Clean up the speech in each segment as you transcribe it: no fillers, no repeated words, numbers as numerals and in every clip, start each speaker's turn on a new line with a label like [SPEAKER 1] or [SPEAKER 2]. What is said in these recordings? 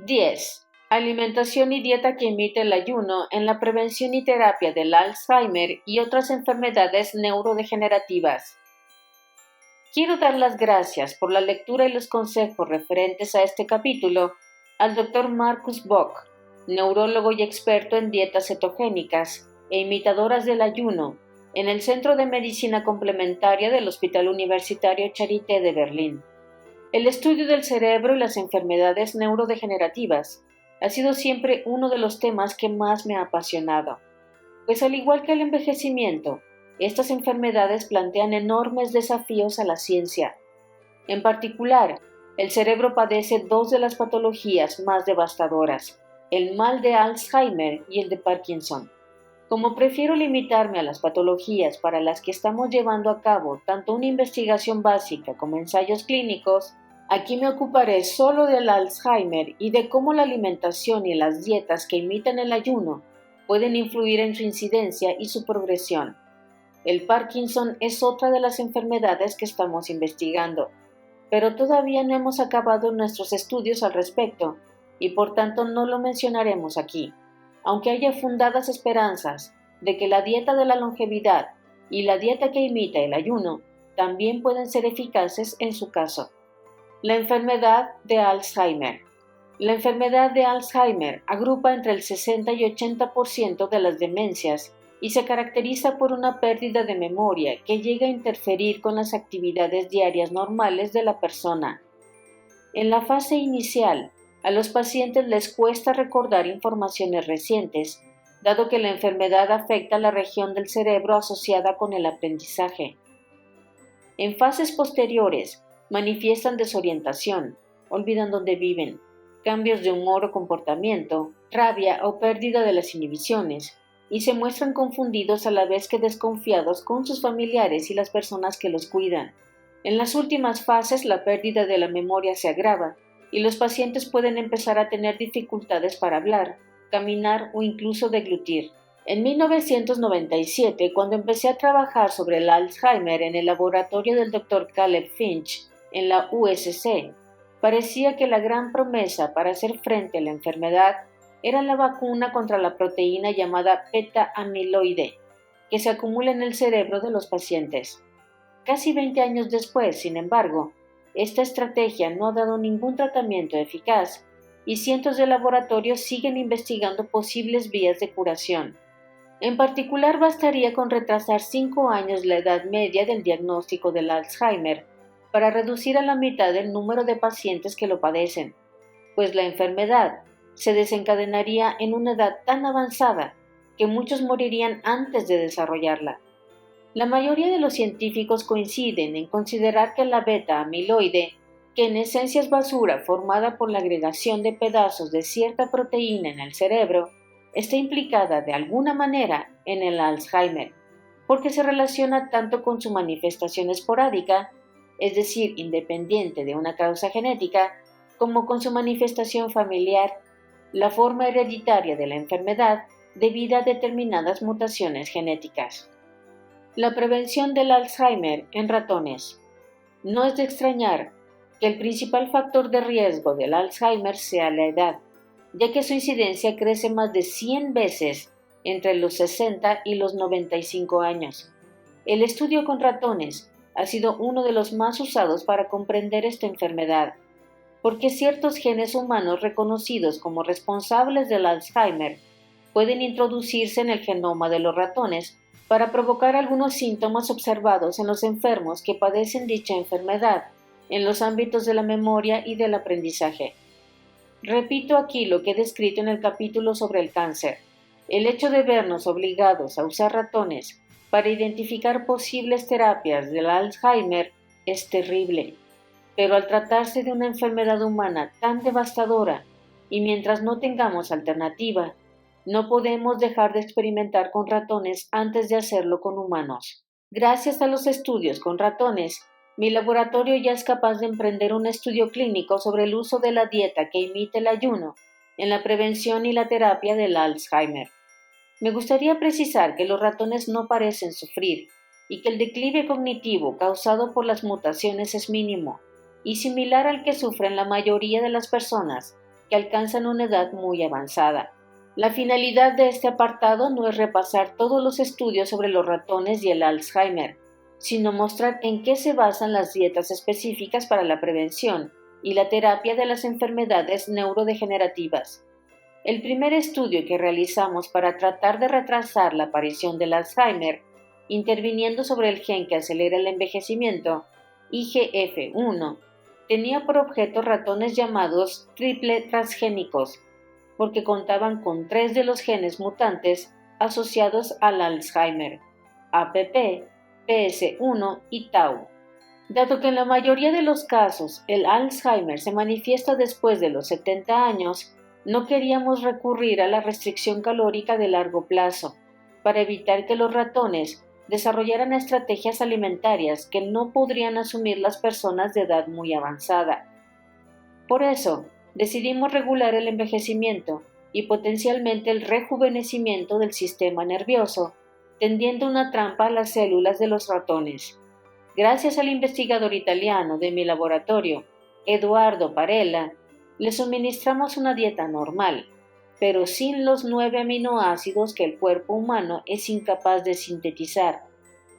[SPEAKER 1] 10. Alimentación y dieta que imita el ayuno en la prevención y terapia del Alzheimer y otras enfermedades neurodegenerativas. Quiero dar las gracias por la lectura y los consejos referentes a este capítulo al Dr. Marcus Bock, neurólogo y experto en dietas cetogénicas e imitadoras del ayuno, en el Centro de Medicina Complementaria del Hospital Universitario Charité de Berlín. El estudio del cerebro y las enfermedades neurodegenerativas ha sido siempre uno de los temas que más me ha apasionado, pues al igual que el envejecimiento, estas enfermedades plantean enormes desafíos a la ciencia. En particular, el cerebro padece dos de las patologías más devastadoras, el mal de Alzheimer y el de Parkinson. Como prefiero limitarme a las patologías para las que estamos llevando a cabo tanto una investigación básica como ensayos clínicos, aquí me ocuparé solo del Alzheimer y de cómo la alimentación y las dietas que imitan el ayuno pueden influir en su incidencia y su progresión. El Parkinson es otra de las enfermedades que estamos investigando, pero todavía no hemos acabado nuestros estudios al respecto y por tanto no lo mencionaremos aquí, aunque haya fundadas esperanzas de que la dieta de la longevidad y la dieta que imita el ayuno también pueden ser eficaces en su caso. La enfermedad de Alzheimer. La enfermedad de Alzheimer agrupa entre el 60 y 80% de las demencias y se caracteriza por una pérdida de memoria que llega a interferir con las actividades diarias normales de la persona. En la fase inicial, a los pacientes les cuesta recordar informaciones recientes, dado que la enfermedad afecta la región del cerebro asociada con el aprendizaje. En fases posteriores, manifiestan desorientación, olvidan dónde viven, cambios de humor o comportamiento, rabia o pérdida de las inhibiciones, y se muestran confundidos a la vez que desconfiados con sus familiares y las personas que los cuidan. En las últimas fases, la pérdida de la memoria se agrava y los pacientes pueden empezar a tener dificultades para hablar, caminar o incluso deglutir. En 1997, cuando empecé a trabajar sobre el Alzheimer en el laboratorio del Dr. Caleb Finch en la USC, parecía que la gran promesa para hacer frente a la enfermedad era la vacuna contra la proteína llamada beta-amiloide, que se acumula en el cerebro de los pacientes. Casi 20 años después, sin embargo, esta estrategia no ha dado ningún tratamiento eficaz y cientos de laboratorios siguen investigando posibles vías de curación. En particular, bastaría con retrasar 5 años la edad media del diagnóstico del Alzheimer para reducir a la mitad el número de pacientes que lo padecen, pues la enfermedad se desencadenaría en una edad tan avanzada que muchos morirían antes de desarrollarla. La mayoría de los científicos coinciden en considerar que la beta-amiloide, que en esencia es basura formada por la agregación de pedazos de cierta proteína en el cerebro, está implicada de alguna manera en el Alzheimer, porque se relaciona tanto con su manifestación esporádica, es decir, independiente de una causa genética, como con su manifestación familiar, la forma hereditaria de la enfermedad debido a determinadas mutaciones genéticas. La prevención del Alzheimer en ratones. No es de extrañar que el principal factor de riesgo del Alzheimer sea la edad, ya que su incidencia crece más de 100 veces entre los 60 y los 95 años. El estudio con ratones ha sido uno de los más usados para comprender esta enfermedad, porque ciertos genes humanos reconocidos como responsables del Alzheimer pueden introducirse en el genoma de los ratones para provocar algunos síntomas observados en los enfermos que padecen dicha enfermedad, en los ámbitos de la memoria y del aprendizaje. Repito aquí lo que he descrito en el capítulo sobre el cáncer. El hecho de vernos obligados a usar ratones para identificar posibles terapias del Alzheimer es terrible, pero al tratarse de una enfermedad humana tan devastadora y mientras no tengamos alternativa, no podemos dejar de experimentar con ratones antes de hacerlo con humanos. Gracias a los estudios con ratones, mi laboratorio ya es capaz de emprender un estudio clínico sobre el uso de la dieta que imita el ayuno en la prevención y la terapia del Alzheimer. Me gustaría precisar que los ratones no parecen sufrir y que el declive cognitivo causado por las mutaciones es mínimo y similar al que sufren la mayoría de las personas que alcanzan una edad muy avanzada. La finalidad de este apartado no es repasar todos los estudios sobre los ratones y el Alzheimer, sino mostrar en qué se basan las dietas específicas para la prevención y la terapia de las enfermedades neurodegenerativas. El primer estudio que realizamos para tratar de retrasar la aparición del Alzheimer, interviniendo sobre el gen que acelera el envejecimiento, IGF-1, tenía por objeto ratones llamados triple transgénicos, porque contaban con 3 de los genes mutantes asociados al Alzheimer, APP, PS1 y Tau. Dado que en la mayoría de los casos el Alzheimer se manifiesta después de los 70 años, no queríamos recurrir a la restricción calórica de largo plazo, para evitar que los ratones desarrollaran estrategias alimentarias que no podrían asumir las personas de edad muy avanzada. Por eso, decidimos regular el envejecimiento y potencialmente el rejuvenecimiento del sistema nervioso, tendiendo una trampa a las células de los ratones. Gracias al investigador italiano de mi laboratorio, Eduardo Parella, le suministramos una dieta normal, pero sin los 9 aminoácidos que el cuerpo humano es incapaz de sintetizar,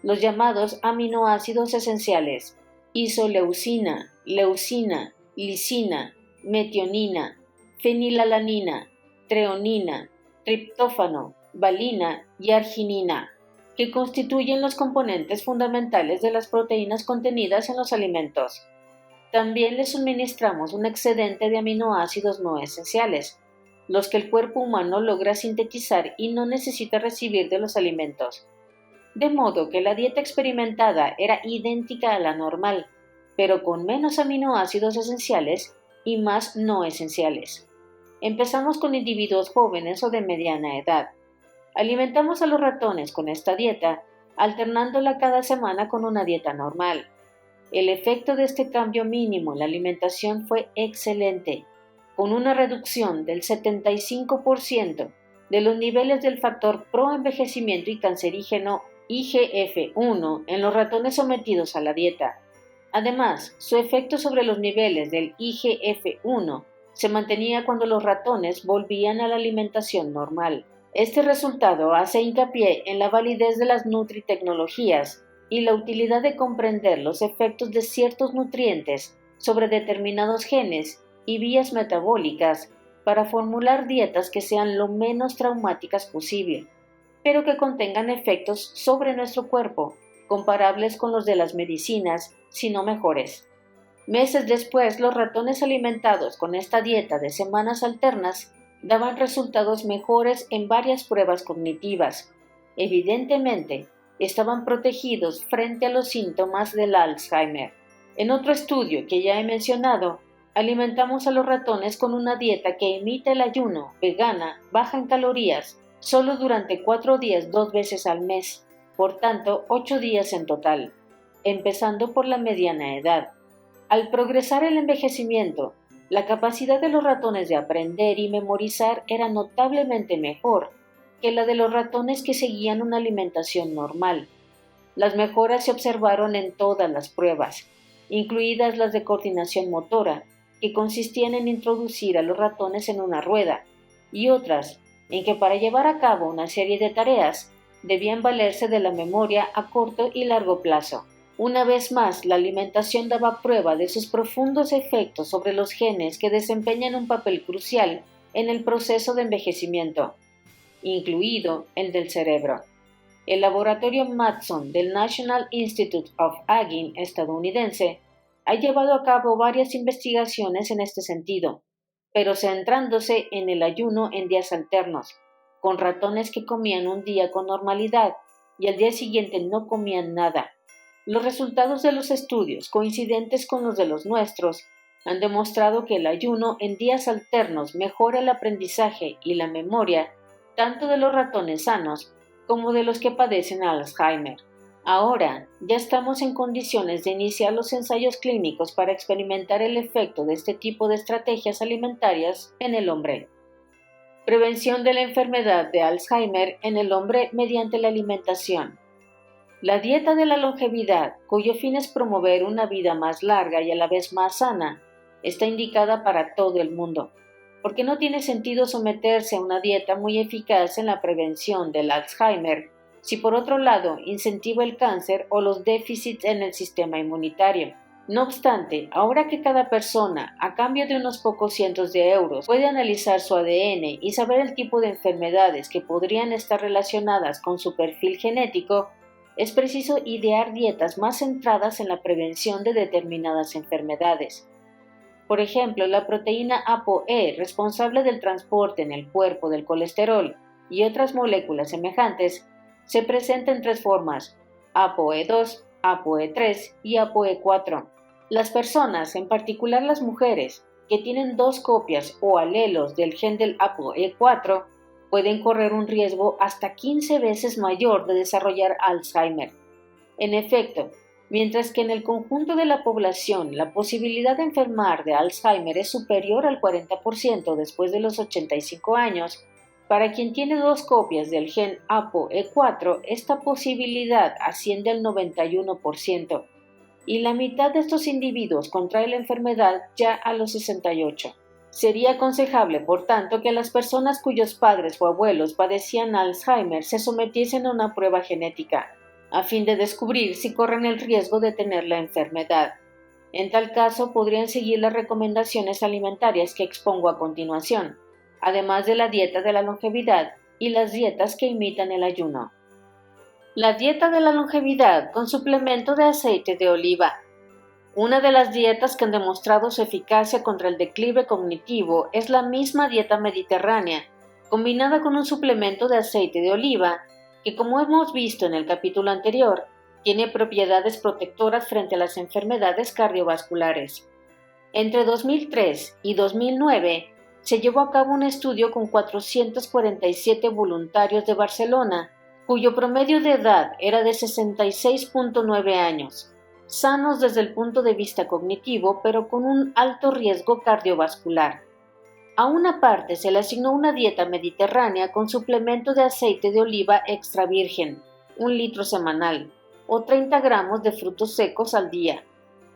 [SPEAKER 1] los llamados aminoácidos esenciales: isoleucina, leucina, lisina, metionina, fenilalanina, treonina, triptófano, valina y arginina, que constituyen los componentes fundamentales de las proteínas contenidas en los alimentos. También le suministramos un excedente de aminoácidos no esenciales, los que el cuerpo humano logra sintetizar y no necesita recibir de los alimentos. De modo que la dieta experimentada era idéntica a la normal, pero con menos aminoácidos esenciales y más no esenciales. Empezamos con individuos jóvenes o de mediana edad. Alimentamos a los ratones con esta dieta, alternándola cada semana con una dieta normal. El efecto de este cambio mínimo en la alimentación fue excelente, con una reducción del 75% de los niveles del factor proenvejecimiento y cancerígeno IGF-1 en los ratones sometidos a la dieta. Además, su efecto sobre los niveles del IGF-1 se mantenía cuando los ratones volvían a la alimentación normal. Este resultado hace hincapié en la validez de las nutritecnologías y la utilidad de comprender los efectos de ciertos nutrientes sobre determinados genes y vías metabólicas para formular dietas que sean lo menos traumáticas posible, pero que contengan efectos sobre nuestro cuerpo comparables con los de las medicinas, si no mejores. Meses después, los ratones alimentados con esta dieta de semanas alternas daban resultados mejores en varias pruebas cognitivas. Evidentemente, estaban protegidos frente a los síntomas del Alzheimer. En otro estudio que ya he mencionado, alimentamos a los ratones con una dieta que imita el ayuno, vegana, baja en calorías, solo durante 4 días 2 veces al mes, por tanto 8 días en total, empezando por la mediana edad. Al progresar el envejecimiento, la capacidad de los ratones de aprender y memorizar era notablemente mejor que la de los ratones que seguían una alimentación normal. Las mejoras se observaron en todas las pruebas, incluidas las de coordinación motora, que consistían en introducir a los ratones en una rueda, y otras en que para llevar a cabo una serie de tareas debían valerse de la memoria a corto y largo plazo. Una vez más, la alimentación daba prueba de sus profundos efectos sobre los genes que desempeñan un papel crucial en el proceso de envejecimiento, incluido el del cerebro. El laboratorio Matson del National Institute of Aging estadounidense ha llevado a cabo varias investigaciones en este sentido, pero centrándose en el ayuno en días alternos, con ratones que comían un día con normalidad y al día siguiente no comían nada. Los resultados de los estudios, coincidentes con los de los nuestros, han demostrado que el ayuno en días alternos mejora el aprendizaje y la memoria tanto de los ratones sanos como de los que padecen Alzheimer. Ahora ya estamos en condiciones de iniciar los ensayos clínicos para experimentar el efecto de este tipo de estrategias alimentarias en el hombre. Prevención de la enfermedad de Alzheimer en el hombre mediante la alimentación. La dieta de la longevidad, cuyo fin es promover una vida más larga y a la vez más sana, está indicada para todo el mundo. porque no tiene sentido someterse a una dieta muy eficaz en la prevención del Alzheimer, si por otro lado incentiva el cáncer o los déficits en el sistema inmunitario. No obstante, ahora que cada persona, a cambio de unos pocos cientos de euros, puede analizar su ADN y saber el tipo de enfermedades que podrían estar relacionadas con su perfil genético, es preciso idear dietas más centradas en la prevención de determinadas enfermedades. Por ejemplo, la proteína ApoE, responsable del transporte en el cuerpo del colesterol y otras moléculas semejantes, se presenta en tres formas: ApoE2, ApoE3 y ApoE4. Las personas, en particular las mujeres, que tienen dos copias o alelos del gen del ApoE4, pueden correr un riesgo hasta 15 veces mayor de desarrollar Alzheimer. En efecto, mientras que en el conjunto de la población la posibilidad de enfermar de Alzheimer es superior al 40% después de los 85 años, para quien tiene dos copias del gen ApoE4, esta posibilidad asciende al 91%, y la mitad de estos individuos contrae la enfermedad ya a los 68. Sería aconsejable, por tanto, que las personas cuyos padres o abuelos padecían Alzheimer se sometiesen a una prueba genética, a fin de descubrir si corren el riesgo de tener la enfermedad. En tal caso, podrían seguir las recomendaciones alimentarias que expongo a continuación, además de la dieta de la longevidad y las dietas que imitan el ayuno. La dieta de la longevidad con suplemento de aceite de oliva. Una de las dietas que han demostrado su eficacia contra el declive cognitivo es la misma dieta mediterránea, combinada con un suplemento de aceite de oliva, que, como hemos visto en el capítulo anterior, tiene propiedades protectoras frente a las enfermedades cardiovasculares. Entre 2003 y 2009 se llevó a cabo un estudio con 447 voluntarios de Barcelona, cuyo promedio de edad era de 66.9 años, sanos desde el punto de vista cognitivo, pero con un alto riesgo cardiovascular. A una parte se le asignó una dieta mediterránea con suplemento de aceite de oliva extra virgen, 1 litro semanal, o 30 gramos de frutos secos al día,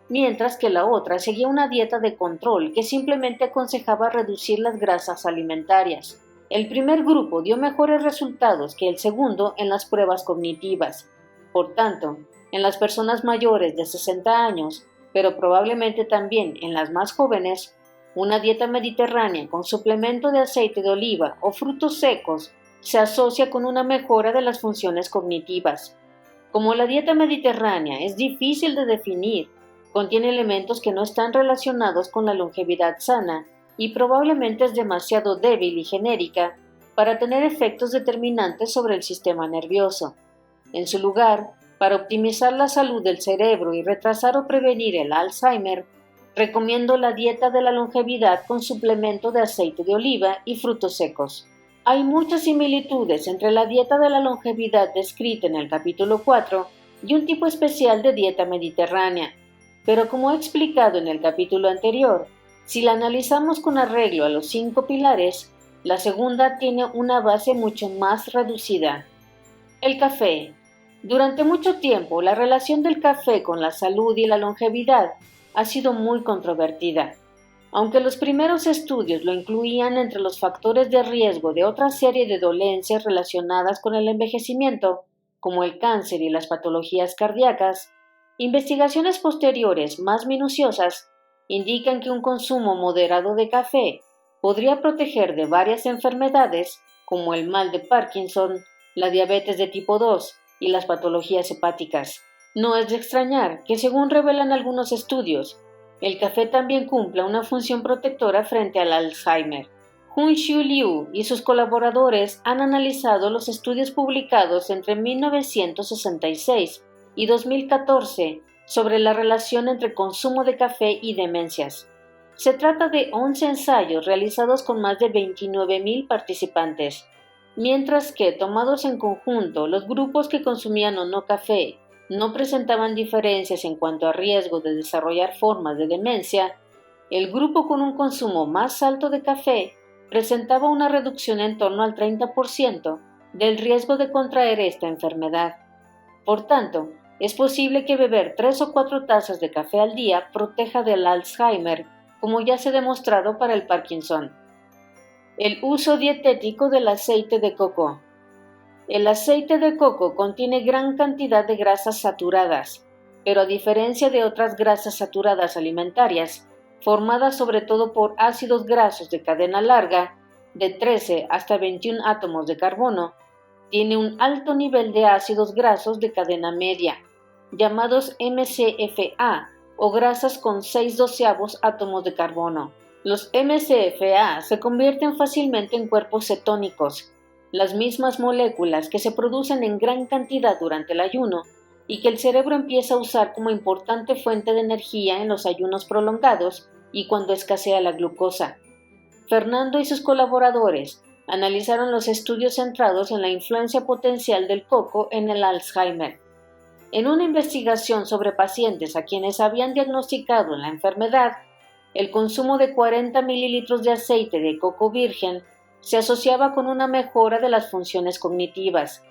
[SPEAKER 1] mientras que la otra seguía una dieta de control que simplemente aconsejaba reducir las grasas alimentarias. El primer grupo dio mejores resultados que el segundo en las pruebas cognitivas. Por tanto, en las personas mayores de 60 años, pero probablemente también en las más jóvenes, una dieta mediterránea con suplemento de aceite de oliva o frutos secos se asocia con una mejora de las funciones cognitivas. Como la dieta mediterránea es difícil de definir, contiene elementos que no están relacionados con la longevidad sana y probablemente es demasiado débil y genérica para tener efectos determinantes sobre el sistema nervioso. En su lugar, para optimizar la salud del cerebro y retrasar o prevenir el Alzheimer, recomiendo la dieta de la longevidad con suplemento de aceite de oliva y frutos secos. Hay muchas similitudes entre la dieta de la longevidad descrita en el capítulo 4 y un tipo especial de dieta mediterránea, pero como he explicado en el capítulo anterior, si la analizamos con arreglo a los 5 pilares, la segunda tiene una base mucho más reducida. El café. Durante mucho tiempo, la relación del café con la salud y la longevidad ha sido muy controvertida. Aunque los primeros estudios lo incluían entre los factores de riesgo de otra serie de dolencias relacionadas con el envejecimiento, como el cáncer y las patologías cardíacas, investigaciones posteriores más minuciosas indican que un consumo moderado de café podría proteger de varias enfermedades como el mal de Parkinson, la diabetes de tipo 2 y las patologías hepáticas. No es de extrañar que, según revelan algunos estudios, el café también cumpla una función protectora frente al Alzheimer. Hun-Shu Liu y sus colaboradores han analizado los estudios publicados entre 1966 y 2014 sobre la relación entre consumo de café y demencias. Se trata de 11 ensayos realizados con más de 29,000 participantes, mientras que, tomados en conjunto, los grupos que consumían o no café no presentaban diferencias en cuanto a riesgo de desarrollar formas de demencia. El grupo con un consumo más alto de café presentaba una reducción en torno al 30% del riesgo de contraer esta enfermedad. Por tanto, es posible que beber 3 o 4 tazas de café al día proteja del Alzheimer, como ya se ha demostrado para el Parkinson. El uso dietético del aceite de coco. El aceite de coco contiene gran cantidad de grasas saturadas, pero a diferencia de otras grasas saturadas alimentarias, formadas sobre todo por ácidos grasos de cadena larga, de 13 hasta 21 átomos de carbono, tiene un alto nivel de ácidos grasos de cadena media, llamados MCFA o grasas con 6/12 átomos de carbono. Los MCFA se convierten fácilmente en cuerpos cetónicos, las mismas moléculas que se producen en gran cantidad durante el ayuno y que el cerebro empieza a usar como importante fuente de energía en los ayunos prolongados y cuando escasea la glucosa. Fernando y sus colaboradores analizaron los estudios centrados en la influencia potencial del coco en el Alzheimer. En una investigación sobre pacientes a quienes habían diagnosticado la enfermedad, el consumo de 40 mililitros de aceite de coco virgen se asociaba con una mejora de las funciones cognitivas,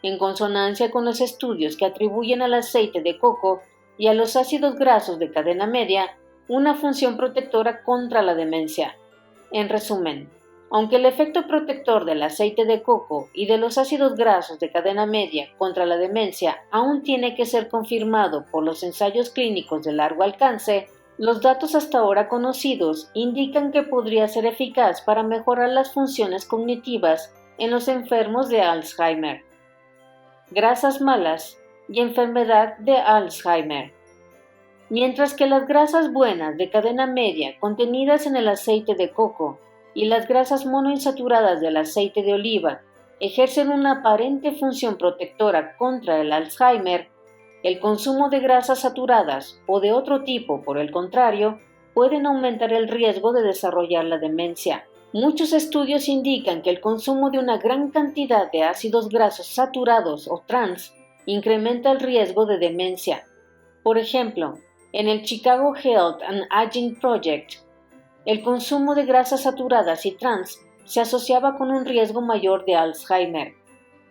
[SPEAKER 1] en consonancia con los estudios que atribuyen al aceite de coco y a los ácidos grasos de cadena media una función protectora contra la demencia. En resumen, aunque el efecto protector del aceite de coco y de los ácidos grasos de cadena media contra la demencia aún tiene que ser confirmado por los ensayos clínicos de largo alcance, los datos hasta ahora conocidos indican que podría ser eficaz para mejorar las funciones cognitivas en los enfermos de Alzheimer. Grasas malas y enfermedad de Alzheimer. Mientras que las grasas buenas de cadena media contenidas en el aceite de coco y las grasas monoinsaturadas del aceite de oliva ejercen una aparente función protectora contra el Alzheimer, el consumo de grasas saturadas o de otro tipo, por el contrario, pueden aumentar el riesgo de desarrollar la demencia. Muchos estudios indican que el consumo de una gran cantidad de ácidos grasos saturados o trans incrementa el riesgo de demencia. Por ejemplo, en el Chicago Health and Aging Project, el consumo de grasas saturadas y trans se asociaba con un riesgo mayor de Alzheimer.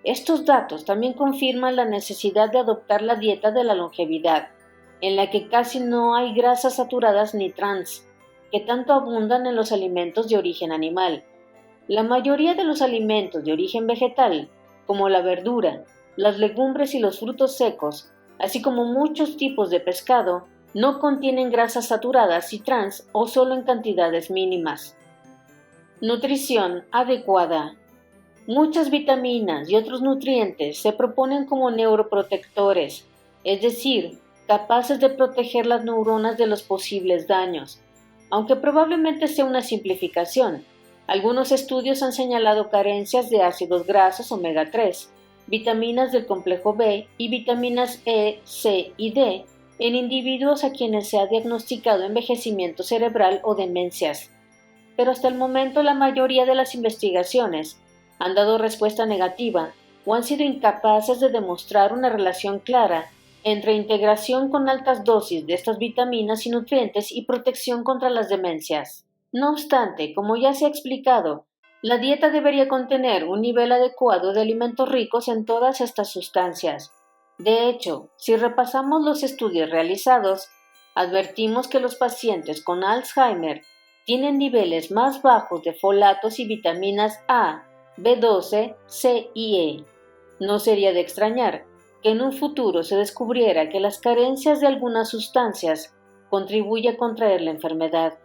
[SPEAKER 1] Estos datos también confirman la necesidad de adoptar la dieta de la longevidad, en la que casi no hay grasas saturadas ni trans, que tanto abundan en los alimentos de origen animal. La mayoría de los alimentos de origen vegetal, como la verdura, las legumbres y los frutos secos, así como muchos tipos de pescado, no contienen grasas saturadas y trans o solo en cantidades mínimas. Nutrición adecuada. Muchas vitaminas y otros nutrientes se proponen como neuroprotectores, es decir, capaces de proteger las neuronas de los posibles daños. Aunque probablemente sea una simplificación, algunos estudios han señalado carencias de ácidos grasos omega 3, vitaminas del complejo B y vitaminas E, C y D en individuos a quienes se ha diagnosticado envejecimiento cerebral o demencias. Pero hasta el momento la mayoría de las investigaciones han dado respuesta negativa o han sido incapaces de demostrar una relación clara entre integración con altas dosis de estas vitaminas y nutrientes y protección contra las demencias. No obstante, como ya se ha explicado, la dieta debería contener un nivel adecuado de alimentos ricos en todas estas sustancias. De hecho, si repasamos los estudios realizados, advertimos que los pacientes con Alzheimer tienen niveles más bajos de folatos y vitaminas A, B12, C y E. No sería de extrañar que en un futuro se descubriera que las carencias de algunas sustancias contribuyen a contraer la enfermedad.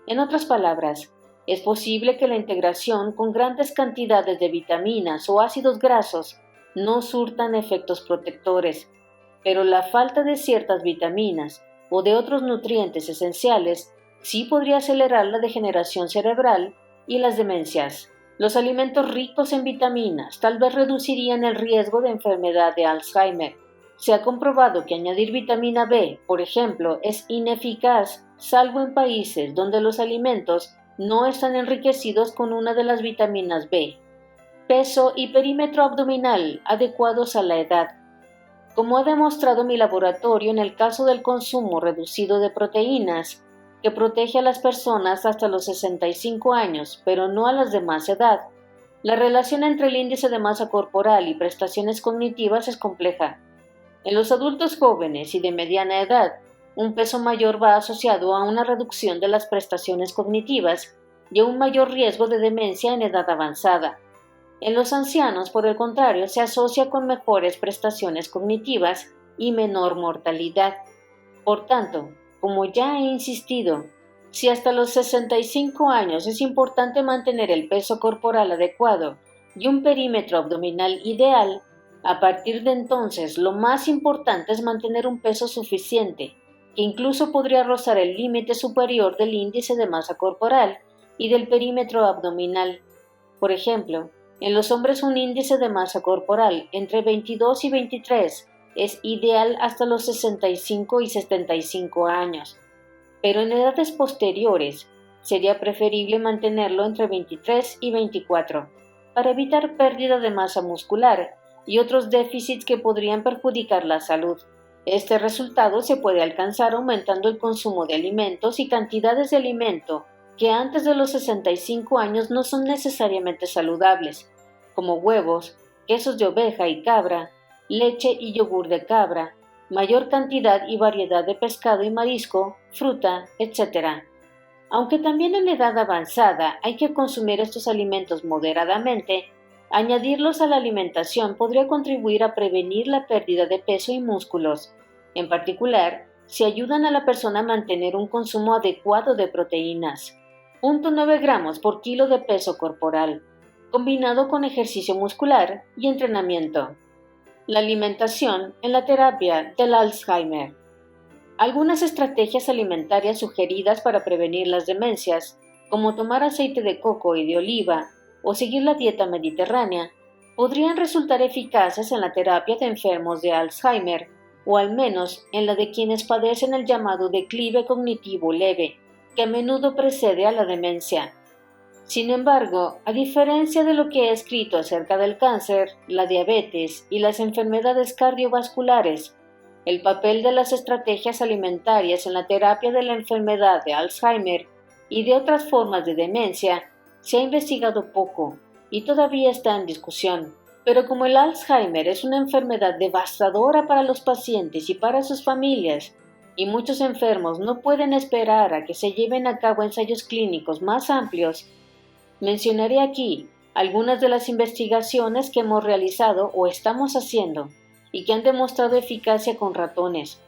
[SPEAKER 1] En otras palabras, es posible que la integración con grandes cantidades de vitaminas o ácidos grasos no surtan efectos protectores, pero la falta de ciertas vitaminas o de otros nutrientes esenciales sí podría acelerar la degeneración cerebral y las demencias. Los alimentos ricos en vitaminas tal vez reducirían el riesgo de enfermedad de Alzheimer. Se ha comprobado que añadir vitamina B, por ejemplo, es ineficaz, salvo en países donde los alimentos no están enriquecidos con una de las vitaminas B. Peso y perímetro abdominal adecuados a la edad. Como ha demostrado mi laboratorio en el caso del consumo reducido de proteínas, que protege a las personas hasta los 65 años, pero no a las de más edad, la relación entre el índice de masa corporal y prestaciones cognitivas es compleja. En los adultos jóvenes y de mediana edad, un peso mayor va asociado a una reducción de las prestaciones cognitivas y a un mayor riesgo de demencia en edad avanzada. En los ancianos, por el contrario, se asocia con mejores prestaciones cognitivas y menor mortalidad. Por tanto, como ya he insistido, si hasta los 65 años es importante mantener el peso corporal adecuado y un perímetro abdominal ideal, a partir de entonces lo más importante es mantener un peso suficiente, que incluso podría rozar el límite superior del índice de masa corporal y del perímetro abdominal. Por ejemplo, en los hombres un índice de masa corporal entre 22 y 23 es ideal hasta los 65 y 75 años, pero en edades posteriores sería preferible mantenerlo entre 23 y 24 para evitar pérdida de masa muscular y otros déficits que podrían perjudicar la salud. Este resultado se puede alcanzar aumentando el consumo de alimentos y cantidades de alimento que antes de los 65 años no son necesariamente saludables, como huevos, quesos de oveja y cabra, leche y yogur de cabra, mayor cantidad y variedad de pescado y marisco, fruta, etc. Aunque también en edad avanzada hay que consumir estos alimentos moderadamente, añadirlos a la alimentación podría contribuir a prevenir la pérdida de peso y músculos. En particular, si ayudan a la persona a mantener un consumo adecuado de proteínas, 0.9 gramos por kilo de peso corporal, combinado con ejercicio muscular y entrenamiento. La alimentación en la terapia del Alzheimer. Algunas estrategias alimentarias sugeridas para prevenir las demencias, como tomar aceite de coco y de oliva o seguir la dieta mediterránea, podrían resultar eficaces en la terapia de enfermos de Alzheimer, o al menos en la de quienes padecen el llamado declive cognitivo leve, que a menudo precede a la demencia. Sin embargo, a diferencia de lo que he escrito acerca del cáncer, la diabetes y las enfermedades cardiovasculares, el papel de las estrategias alimentarias en la terapia de la enfermedad de Alzheimer y de otras formas de demencia se ha investigado poco y todavía está en discusión. Pero como el Alzheimer es una enfermedad devastadora para los pacientes y para sus familias, y muchos enfermos no pueden esperar a que se lleven a cabo ensayos clínicos más amplios, mencionaré aquí algunas de las investigaciones que hemos realizado o estamos haciendo y que han demostrado eficacia con ratones,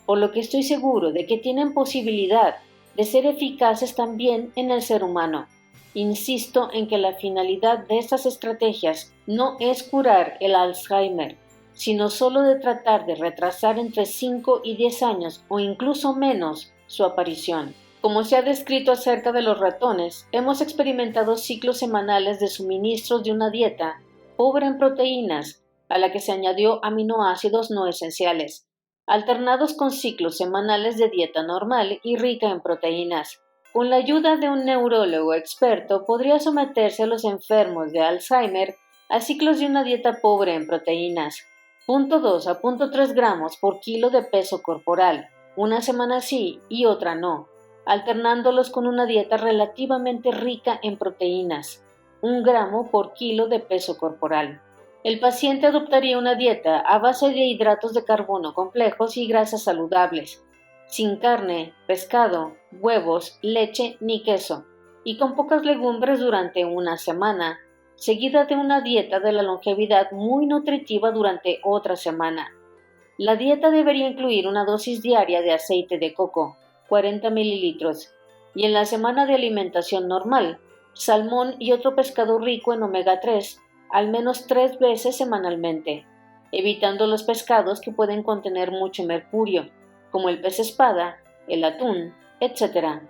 [SPEAKER 1] por lo que estoy seguro de que tienen posibilidad de ser eficaces también en el ser humano. Insisto en que la finalidad de estas estrategias no es curar el Alzheimer, sino solo de tratar de retrasar entre 5 y 10 años o incluso menos su aparición. Como se ha descrito acerca de los ratones, hemos experimentado ciclos semanales de suministros de una dieta pobre en proteínas, a la que se añadió aminoácidos no esenciales, alternados con ciclos semanales de dieta normal y rica en proteínas. Con la ayuda de un neurólogo experto podría someterse a los enfermos de Alzheimer a ciclos de una dieta pobre en proteínas, 0.2 a 0.3 gramos por kilo de peso corporal, una semana sí y otra no, alternándolos con una dieta relativamente rica en proteínas, 1 gramo por kilo de peso corporal. El paciente adoptaría una dieta a base de hidratos de carbono complejos y grasas saludables, sin carne, pescado, huevos, leche ni queso, y con pocas legumbres durante una semana, seguida de una dieta de la longevidad muy nutritiva durante otra semana. La dieta debería incluir una dosis diaria de aceite de coco, 40 mililitros, y en la semana de alimentación normal, salmón y otro pescado rico en omega 3, al menos 3 veces semanalmente, evitando los pescados que pueden contener mucho mercurio, como el pez espada, el atún, etc.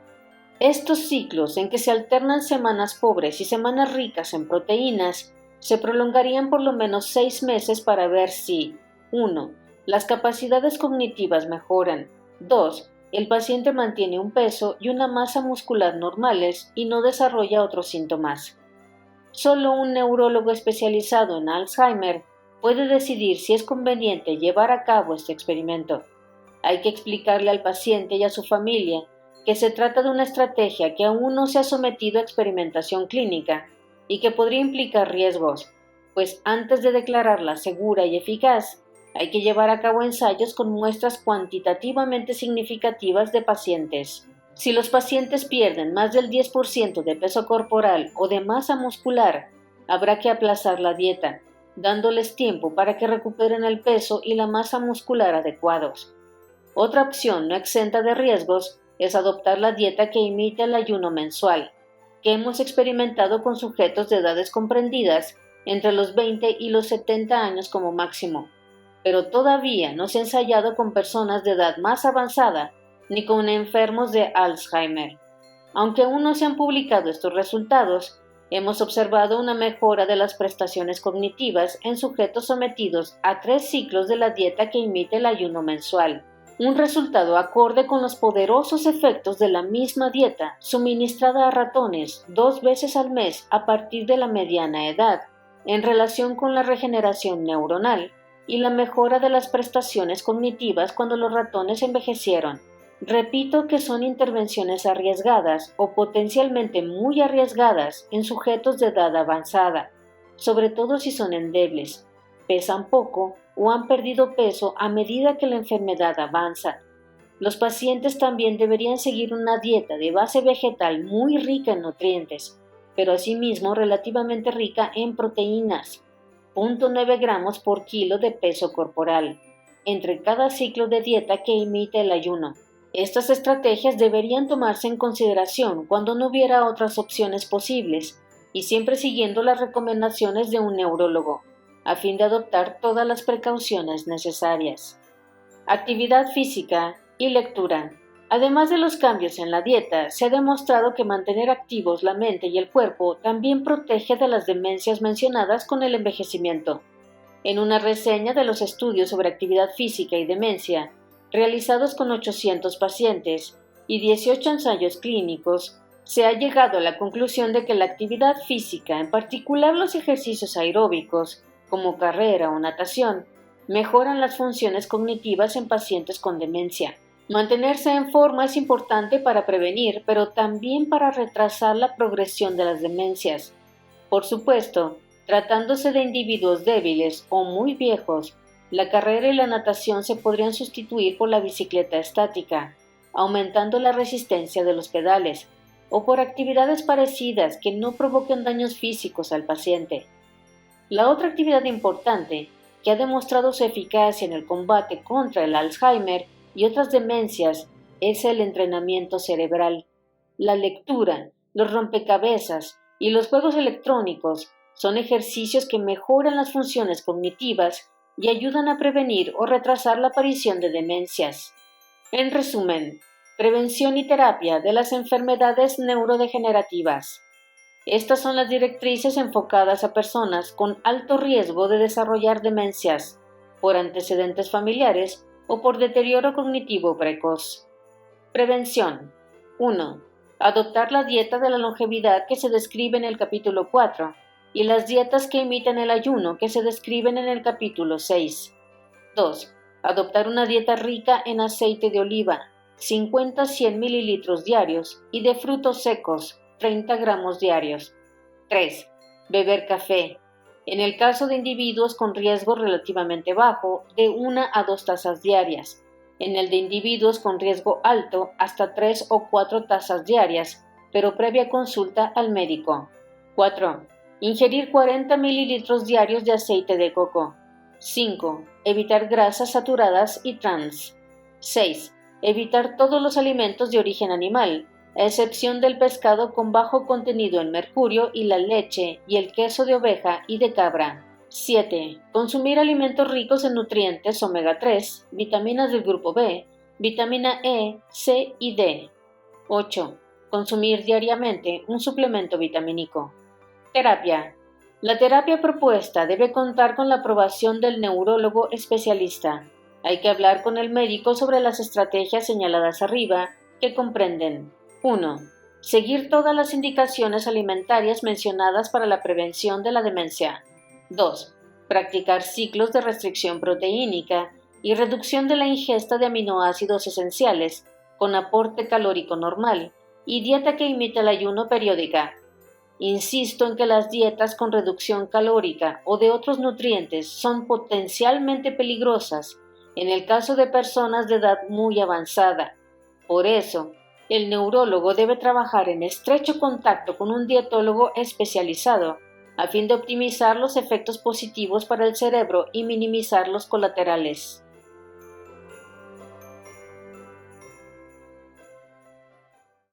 [SPEAKER 1] Estos ciclos en que se alternan semanas pobres y semanas ricas en proteínas se prolongarían por lo menos 6 meses para ver si 1. Las capacidades cognitivas mejoran, 2. El paciente mantiene un peso y una masa muscular normales y no desarrolla otros síntomas. Solo un neurólogo especializado en Alzheimer puede decidir si es conveniente llevar a cabo este experimento. Hay que explicarle al paciente y a su familia que se trata de una estrategia que aún no se ha sometido a experimentación clínica y que podría implicar riesgos, pues antes de declararla segura y eficaz, hay que llevar a cabo ensayos con muestras cuantitativamente significativas de pacientes. Si los pacientes pierden más del 10% de peso corporal o de masa muscular, habrá que aplazar la dieta, dándoles tiempo para que recuperen el peso y la masa muscular adecuados. Otra opción no exenta de riesgos es adoptar la dieta que imita el ayuno mensual, que hemos experimentado con sujetos de edades comprendidas entre los 20 y los 70 años como máximo, pero todavía no se ha ensayado con personas de edad más avanzada ni con enfermos de Alzheimer. Aunque aún no se han publicado estos resultados, hemos observado una mejora de las prestaciones cognitivas en sujetos sometidos a 3 ciclos de la dieta que imita el ayuno mensual, un resultado acorde con los poderosos efectos de la misma dieta suministrada a ratones 2 veces al mes a partir de la mediana edad, en relación con la regeneración neuronal y la mejora de las prestaciones cognitivas cuando los ratones envejecieron. Repito que son intervenciones arriesgadas o potencialmente muy arriesgadas en sujetos de edad avanzada, sobre todo si son endebles, pesan poco o han perdido peso a medida que la enfermedad avanza. Los pacientes también deberían seguir una dieta de base vegetal muy rica en nutrientes, pero asimismo relativamente rica en proteínas, 0,9 gramos por kilo de peso corporal, entre cada ciclo de dieta que imite el ayuno. Estas estrategias deberían tomarse en consideración cuando no hubiera otras opciones posibles y siempre siguiendo las recomendaciones de un neurólogo, a fin de adoptar todas las precauciones necesarias. Actividad física y lectura. Además de los cambios en la dieta, se ha demostrado que mantener activos la mente y el cuerpo también protege de las demencias mencionadas con el envejecimiento. En una reseña de los estudios sobre actividad física y demencia, realizados con 800 pacientes y 18 ensayos clínicos, se ha llegado a la conclusión de que la actividad física, en particular los ejercicios aeróbicos, como carrera o natación, mejoran las funciones cognitivas en pacientes con demencia. Mantenerse en forma es importante para prevenir, pero también para retrasar la progresión de las demencias. Por supuesto, tratándose de individuos débiles o muy viejos, la carrera y la natación se podrían sustituir por la bicicleta estática, aumentando la resistencia de los pedales, o por actividades parecidas que no provoquen daños físicos al paciente. La otra actividad importante, que ha demostrado su eficacia en el combate contra el Alzheimer y otras demencias, es el entrenamiento cerebral. La lectura, los rompecabezas y los juegos electrónicos son ejercicios que mejoran las funciones cognitivas y ayudan a prevenir o retrasar la aparición de demencias. En resumen, prevención y terapia de las enfermedades neurodegenerativas. Estas son las directrices enfocadas a personas con alto riesgo de desarrollar demencias, por antecedentes familiares o por deterioro cognitivo precoz. Prevención. 1. Adoptar la dieta de la longevidad que se describe en el capítulo 4 y las dietas que imitan el ayuno que se describen en el capítulo 6. 2. Adoptar una dieta rica en aceite de oliva, 50-100 mililitros diarios, y de frutos secos, 30 gramos diarios. 3. Beber café. En el caso de individuos con riesgo relativamente bajo, de 1 a 2 tazas diarias. En el de individuos con riesgo alto, hasta 3 o 4 tazas diarias, pero previa consulta al médico. 4. Ingerir 40 mililitros diarios de aceite de coco. 5. Evitar grasas saturadas y trans. 6. Evitar todos los alimentos de origen animal, a excepción del pescado con bajo contenido en mercurio y la leche y el queso de oveja y de cabra. 7. Consumir alimentos ricos en nutrientes omega 3, vitaminas del grupo B, vitamina E, C y D. 8. Consumir diariamente un suplemento vitamínico. Terapia. La terapia propuesta debe contar con la aprobación del neurólogo especialista. Hay que hablar con el médico sobre las estrategias señaladas arriba, que comprenden: 1. Seguir todas las indicaciones alimentarias mencionadas para la prevención de la demencia. 2. Practicar ciclos de restricción proteínica y reducción de la ingesta de aminoácidos esenciales, con aporte calórico normal, y dieta que imite el ayuno periódica. Insisto en que las dietas con reducción calórica o de otros nutrientes son potencialmente peligrosas en el caso de personas de edad muy avanzada. Por eso, El neurólogo debe trabajar en estrecho contacto con un dietólogo especializado, a fin de optimizar los efectos positivos para el cerebro y minimizar los colaterales.